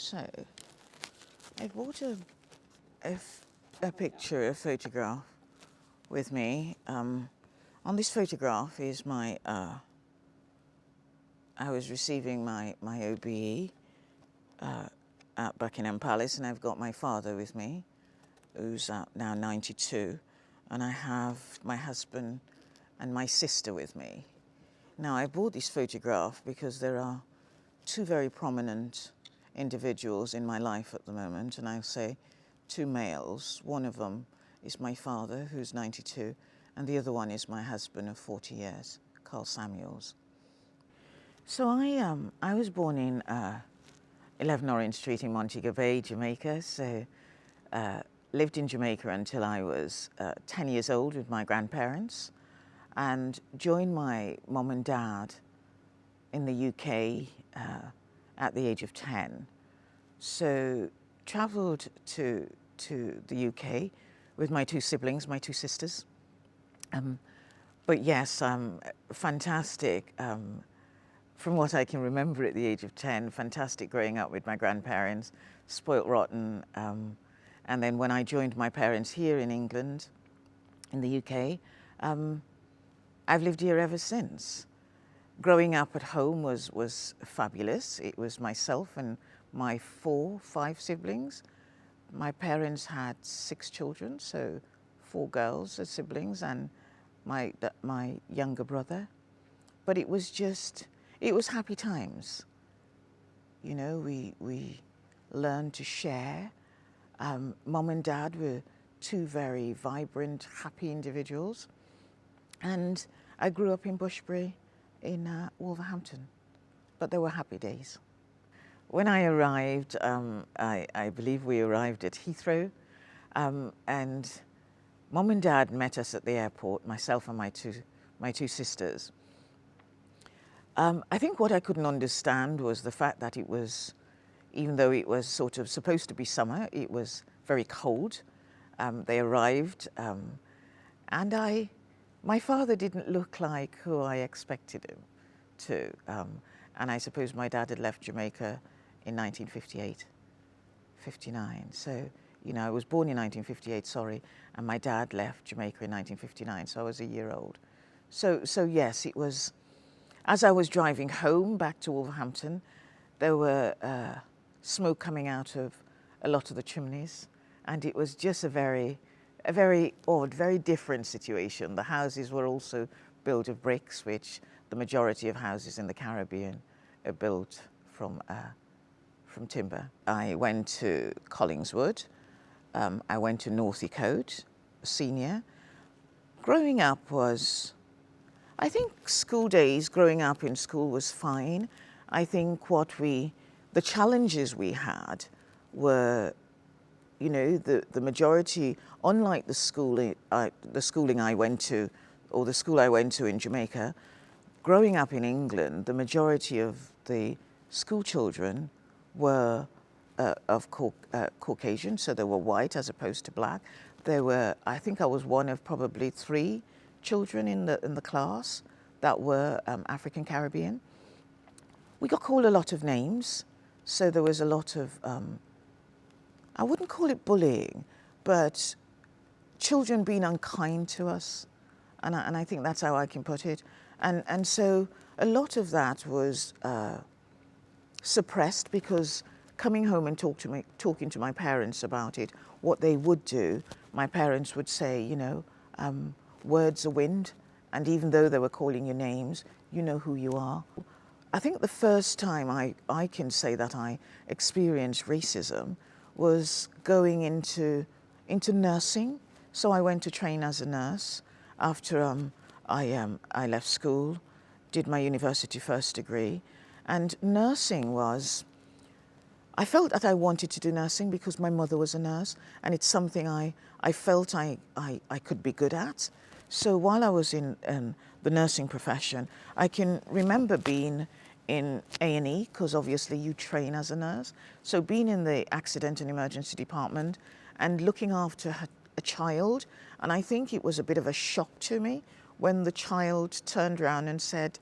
So, I brought a picture, a photograph with me. On this photograph is my, I was receiving my OBE at Buckingham Palace, and I've got my father with me, who's now 92, and I have my husband and my sister with me. Now, I bought this photograph because there are two very prominent individuals in my life at the moment, and I'll say two males. One of them is my father, who's 92, and the other one is my husband of 40 years, Sandra Samules. So I was born in 11 Orange Street in Montego Bay, Jamaica. So lived in Jamaica until I was 10 years old with my grandparents, and joined my mum and dad in the UK at the age of 10. So travelled to the UK with my two siblings, my two sisters. But yes, fantastic. From what I can remember at the age of 10, fantastic growing up with my grandparents, spoilt rotten. And then when I joined my parents here in England, in the UK, I've lived here ever since. Growing up at home was fabulous. It was myself and my 5 siblings. My parents had 6 children, so 4 girls as siblings, and my younger brother. But it was happy times. You know, we learned to share. Mum and Dad were 2 very vibrant, happy individuals. And I grew up in Bushbury in Wolverhampton, but they were happy days. When I arrived, I believe we arrived at Heathrow, and Mum and Dad met us at the airport, myself and my two sisters. I think what I couldn't understand was the fact that it was, even though it was sort of supposed to be summer, it was very cold. They arrived, and my father didn't look like who I expected him to. And I suppose my dad had left Jamaica in 1958, 59. So, you know, I was born in 1958, sorry, and my dad left Jamaica in 1959, so I was a year old. So yes, it was, as I was driving home back to Wolverhampton, there were smoke coming out of a lot of the chimneys, and it was just a very odd, very different situation. The houses were also built of bricks, which the majority of houses in the Caribbean are built from timber. I went to Collingswood. I went to Northcote Senior. Growing up was, I think school days, growing up in school was fine. I think the challenges we had were, you know, the majority, unlike the schooling I went to, or the school I went to in Jamaica, growing up in England, the majority of the school children were of Caucasian, so they were white as opposed to black. I think I was one of probably 3 children in the class that were African Caribbean. We got called a lot of names, so there was a lot of, I wouldn't call it bullying, but children being unkind to us, and I think that's how I can put it. And so a lot of that was suppressed, because coming home and talking to my parents about it, what they would do, my parents would say, you know, words are wind, and even though they were calling you names, you know who you are. I think the first time I can say that I experienced racism was going into nursing. So I went to train as a nurse after I left school, did my university first degree, and nursing was, I felt that I wanted to do nursing because my mother was a nurse, and it's something I felt I could be good at. So while I was in the nursing profession, I can remember being in A&E, because obviously you train as a nurse. So being in the accident and emergency department and looking after a child, and I think it was a bit of a shock to me when the child turned around and said,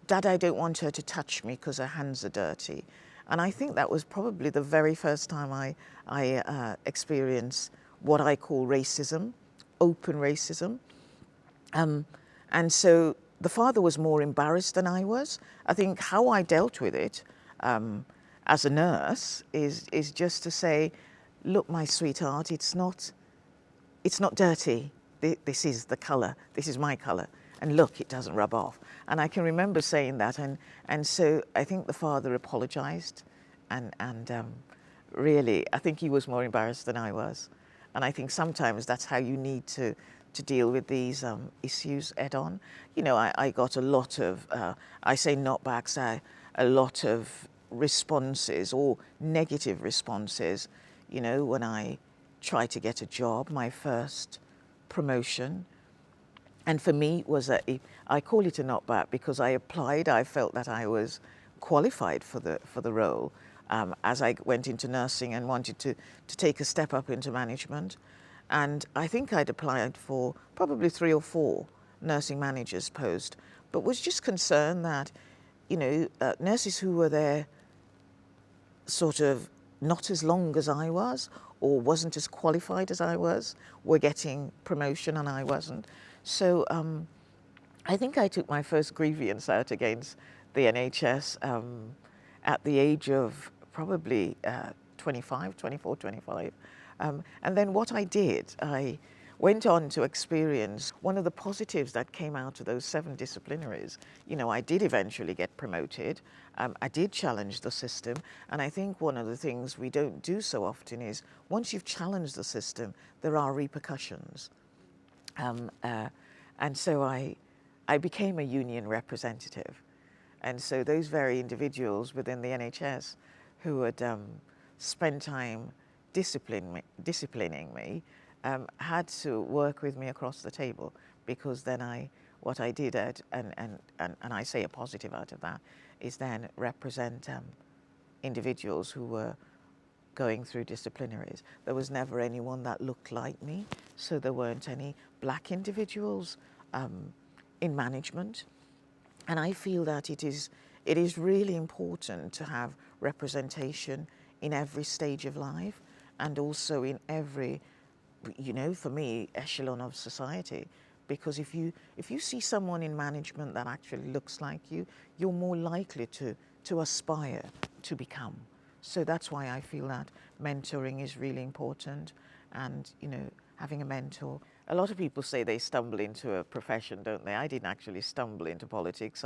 Dad, I don't want her to touch me because her hands are dirty. And I think that was probably the very first time I experienced what I call racism, open racism. And so the father was more embarrassed than I was. I think how I dealt with it as a nurse is just to say, look, my sweetheart, it's not dirty. This is the colour. This is my colour. And look, it doesn't rub off. And I can remember saying that. And so I think the father apologised. And really, I think he was more embarrassed than I was. And I think sometimes that's how you need to deal with these issues head on. You know, I got a lot of, I say knockbacks, a lot of responses or negative responses, you know, when I tried to get a job, my first promotion. And for me, it was I call it a knockback because I applied, I felt that I was qualified for the role as I went into nursing and wanted to take a step up into management. And I think I'd applied for probably 3 or 4 nursing managers post, but was just concerned that, you know, nurses who were there sort of not as long as I was or wasn't as qualified as I was were getting promotion and I wasn't. So I think I took my first grievance out against the NHS at the age of probably 24, 25. And then what I did, I went on to experience one of the positives that came out of those 7 disciplinaries. You know, I did eventually get promoted. I did challenge the system. And I think one of the things we don't do so often is once you've challenged the system, there are repercussions. And so I became a union representative. And so those very individuals within the NHS who had spent time disciplining me had to work with me across the table, because then what I did, and I say a positive out of that, is then represent individuals who were going through disciplinaries. There was never anyone that looked like me, so there weren't any black individuals in management. And I feel that it is really important to have representation in every stage of life, and also in every, you know, for me, echelon of society. Because if you see someone in management that actually looks like you, you're more likely to aspire to become. So that's why I feel that mentoring is really important, and, you know, having a mentor. A lot of people say they stumble into a profession, don't they? I didn't actually stumble into politics.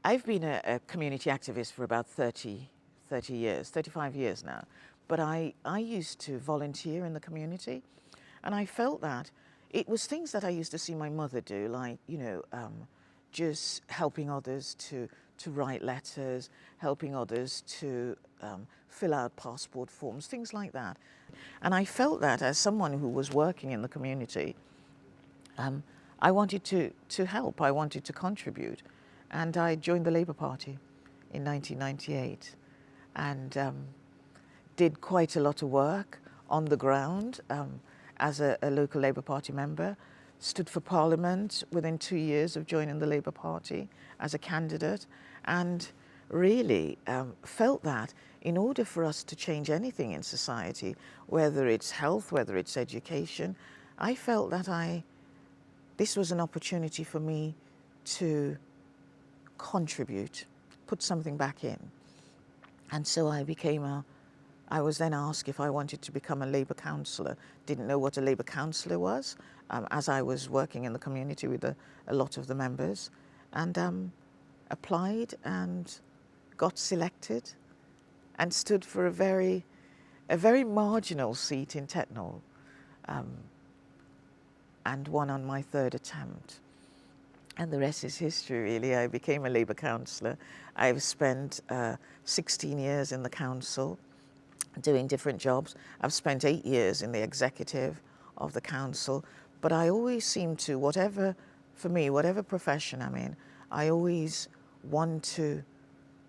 I've been a community activist for about 35 years now. But I used to volunteer in the community, and I felt that it was things that I used to see my mother do, like, you know, just helping others to write letters, helping others to fill out passport forms, things like that. And I felt that as someone who was working in the community, I wanted to help, I wanted to contribute. And I joined the Labour Party in 1998 and did quite a lot of work on the ground as a local Labour Party member, stood for Parliament within 2 years of joining the Labour Party as a candidate, and really felt that in order for us to change anything in society, whether it's health, whether it's education, I felt that this was an opportunity for me to contribute, put something back in. And so I was then asked if I wanted to become a Labour councillor. Didn't know what a Labour councillor was, as I was working in the community with a lot of the members, and applied and got selected and stood for a very marginal seat in Tetnall, and won on my 3rd attempt. And the rest is history, really. I became a Labour councillor. I've spent 16 years in the council doing different jobs. I've spent 8 years in the executive of the council, but I always seem to, whatever profession I'm in, I always want to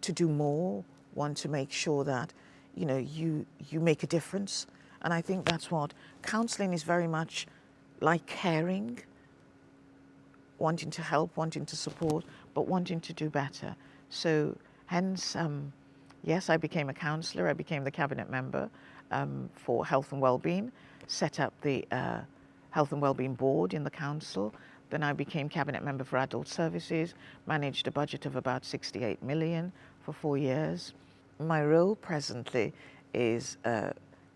do more, want to make sure that, you know, you make a difference. And I think that's what counselling is, very much like caring, wanting to help, wanting to support, but wanting to do better. So Hence, yes, I became a councillor. I became the cabinet member for health and wellbeing, set up the health and wellbeing board in the council. Then I became cabinet member for adult services, managed a budget of about 68 million for 4 years. My role presently is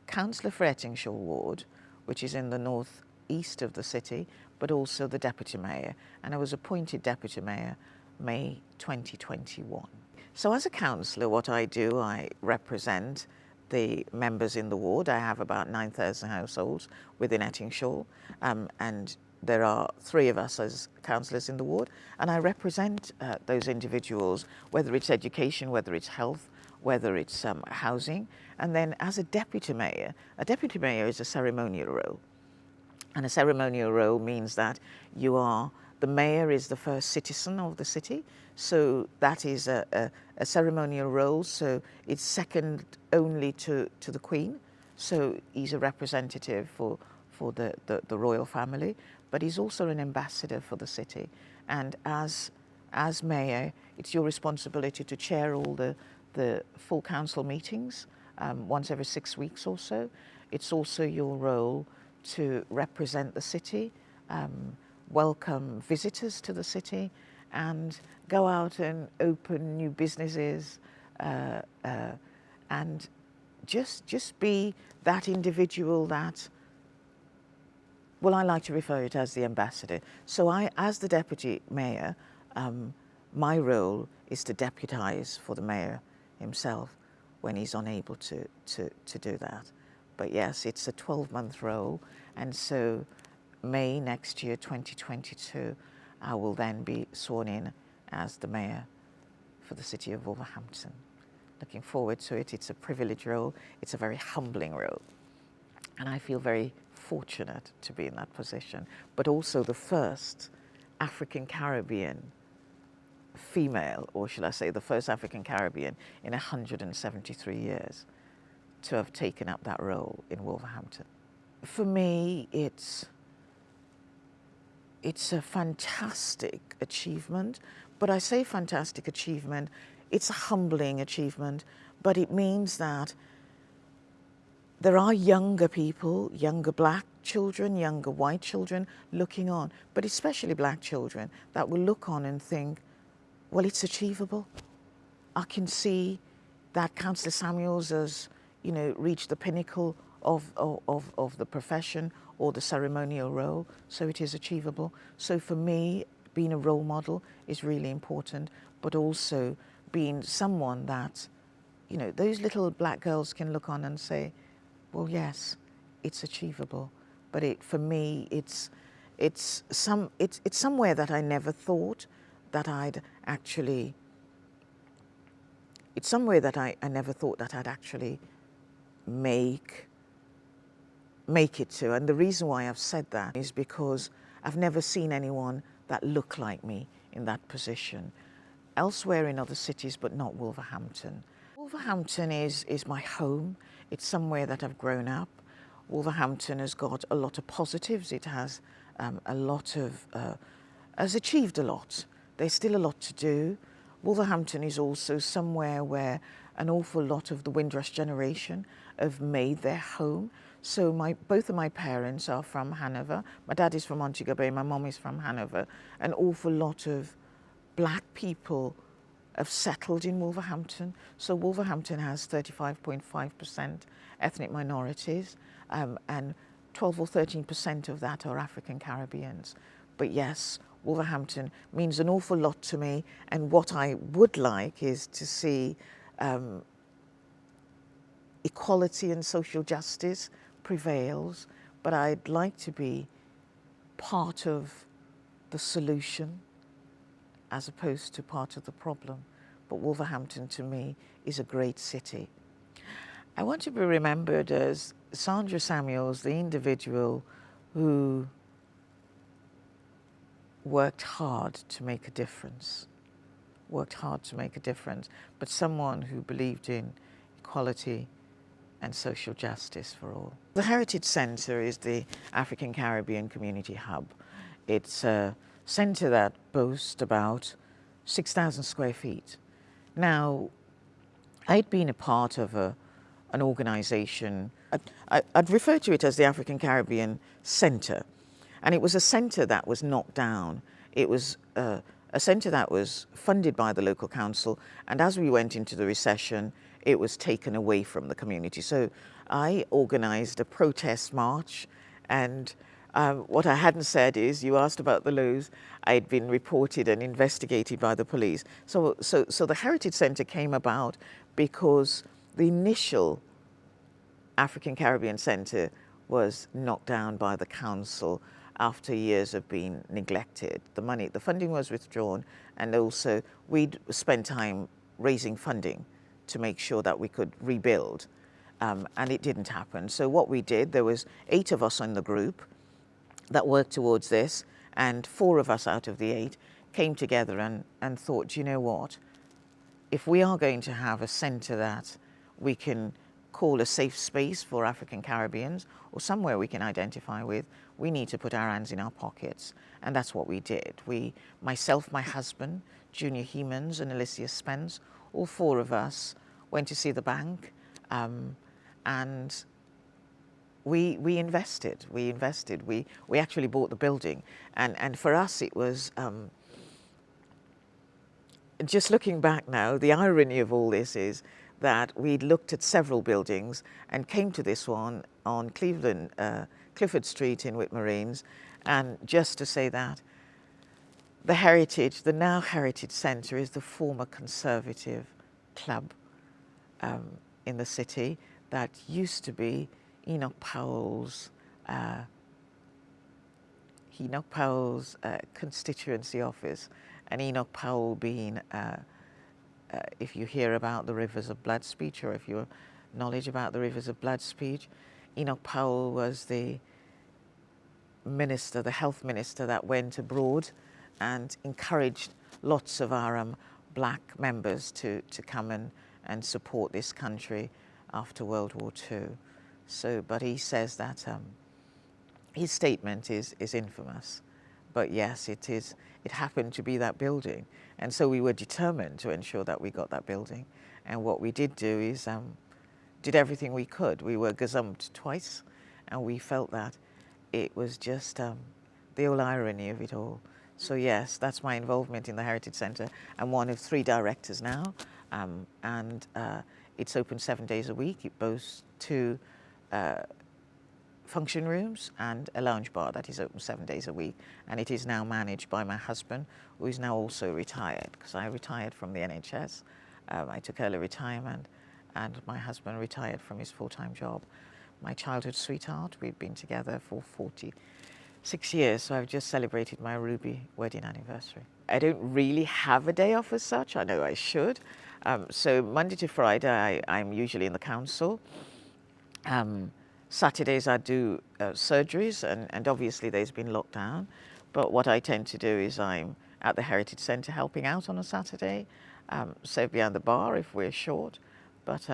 councillor for Ettingshaw Ward, which is in the north east of the city, but also the deputy mayor. And I was appointed deputy mayor May 2021. So as a councillor, what I do, I represent the members in the ward. I have about 9,000 households within Ettingshaw, and there are 3 of us as councillors in the ward, and I represent those individuals, whether it's education, whether it's health, whether it's housing. And then as a deputy mayor is a ceremonial role. And a ceremonial role means that the mayor is the first citizen of the city, so that is a ceremonial role, so it's second only to the Queen, so he's a representative for the royal family, but he's also an ambassador for the city. And as mayor, it's your responsibility to chair all the full council meetings once every 6 weeks or so. It's also your role to represent the city, welcome visitors to the city, and go out and open new businesses, and just be that individual that, well, I like to refer it as the ambassador. So as the deputy mayor, my role is to deputise for the mayor himself when he's unable to do that. But yes, it's a 12-month role, and so May next year, 2022, I will then be sworn in as the mayor for the city of Wolverhampton. Looking forward to it. It's a privileged role. It's a very humbling role. And I feel very fortunate to be in that position, but also the first African Caribbean female, or shall I say the first African Caribbean in 173 years to have taken up that role in Wolverhampton. For me, it's a fantastic achievement, but I say fantastic achievement, it's a humbling achievement, but it means that there are younger people, younger black children, younger white children looking on, but especially black children that will look on and think, well, it's achievable. I can see that Councillor Samuels has, reached the pinnacle of the profession or the ceremonial role, so it is achievable. So for me, being a role model is really important, but also being someone that, those little black girls can look on and say, well, yes, it's achievable. But for me, it's somewhere that I never thought that I'd actually, it's somewhere that I never thought that I'd actually make it to. And the reason why I've said that is because I've never seen anyone that looked like me in that position. Elsewhere in other cities, but not Wolverhampton. Wolverhampton is my home. It's somewhere that I've grown up. Wolverhampton has got a lot of positives. It has has achieved a lot. There's still a lot to do. Wolverhampton is also somewhere where an awful lot of the Windrush generation have made their home. So both of my parents are from Hanover. My dad is from Montego Bay, my mom is from Hanover. An awful lot of black people have settled in Wolverhampton. So Wolverhampton has 35.5% ethnic minorities, and 12 or 13% of that are African Caribbeans. But yes, Wolverhampton means an awful lot to me, and what I would like is to see equality and social justice prevails, but I'd like to be part of the solution as opposed to part of the problem. But Wolverhampton to me is a great city. I want to be remembered as Sandra Samuels, the individual who worked hard to make a difference, but someone who believed in equality and social justice for all. The Heritage Centre is the African Caribbean Community Hub. It's a centre that boasts about 6,000 square feet. Now, I'd been a part of an organisation, I'd refer to it as the African Caribbean Centre, and it was a centre that was knocked down. It was a centre that was funded by the local council, and as we went into the recession, it was taken away from the community. So I organised a protest march, and what I hadn't said is, you asked about the lows, I'd been reported and investigated by the police. So the Heritage Centre came about because the initial African Caribbean Centre was knocked down by the council after years of being neglected. The funding was withdrawn, and also we'd spent time raising funding to make sure that we could rebuild, and it didn't happen. So what we did, there was 8 of us in the group that worked towards this, and 4 of us out of the 8 came together and thought, you know what, if we are going to have a centre that we can call a safe space for African Caribbeans, or somewhere we can identify with, we need to put our hands in our pockets. And that's what we did. Myself, my husband, Junior Hemans and Alicia Spence, all 4 of us went to see the bank, and we invested. We actually bought the building. And for us it was, just looking back now, the irony of all this is that we looked at several buildings and came to this one on Clifford Street in Whitmarines. And just to say that the now Heritage Centre is the former Conservative club in the city that used to be Enoch Powell's constituency office, and Enoch Powell being, if you hear about the Rivers of Blood speech, or if you have knowledge about the Rivers of Blood speech, Enoch Powell was the minister, the health minister that went abroad and encouraged lots of our black members to come and support this country after World War II. So, but he says that his statement is infamous. But yes, it happened to be that building. And so we were determined to ensure that we got that building. And what we did do is did everything we could. We were gazumped twice, and we felt that it was just the whole irony of it all. So yes, that's my involvement in the Heritage Centre. I'm one of 3 directors now, and it's open 7 days a week. It boasts 2 function rooms and a lounge bar that is open 7 days a week, and it is now managed by my husband, who is now also retired, because I retired from the NHS. I took early retirement, and my husband retired from his full-time job. My childhood sweetheart, we've been together for 46 years, so I've just celebrated my Ruby wedding anniversary. I don't really have a day off as such. I know I should. So Monday to Friday, I'm usually in the council. Saturdays I do surgeries, and obviously there's been lockdown, but what I tend to do is I'm at the Heritage Centre helping out on a Saturday, say behind the bar if we're short, but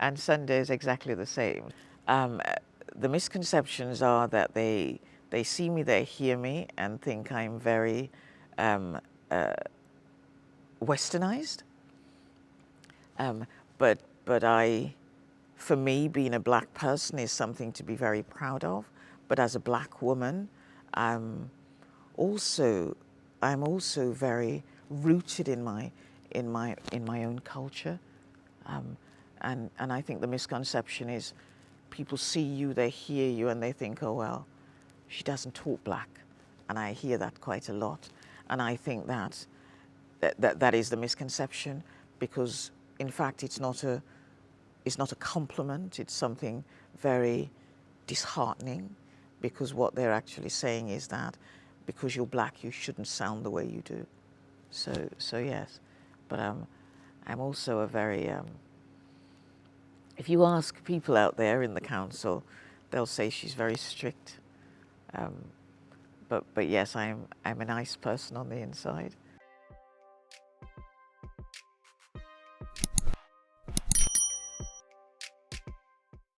and Sunday is exactly the same. The misconceptions are that they see me, they hear me, and think I'm very westernized, but for me, being a black person is something to be very proud of. But as a black woman, I'm also very rooted in my own culture. And I think the misconception is people see you, they hear you, and they think, oh well, she doesn't talk black. And I hear that quite a lot. And I think that is the misconception, because in fact it's not a compliment, it's something very disheartening, because what they're actually saying is that because you're black, you shouldn't sound the way you do. So yes, but I'm also a very, if you ask people out there in the council, they'll say she's very strict. But yes, I'm a nice person on the inside.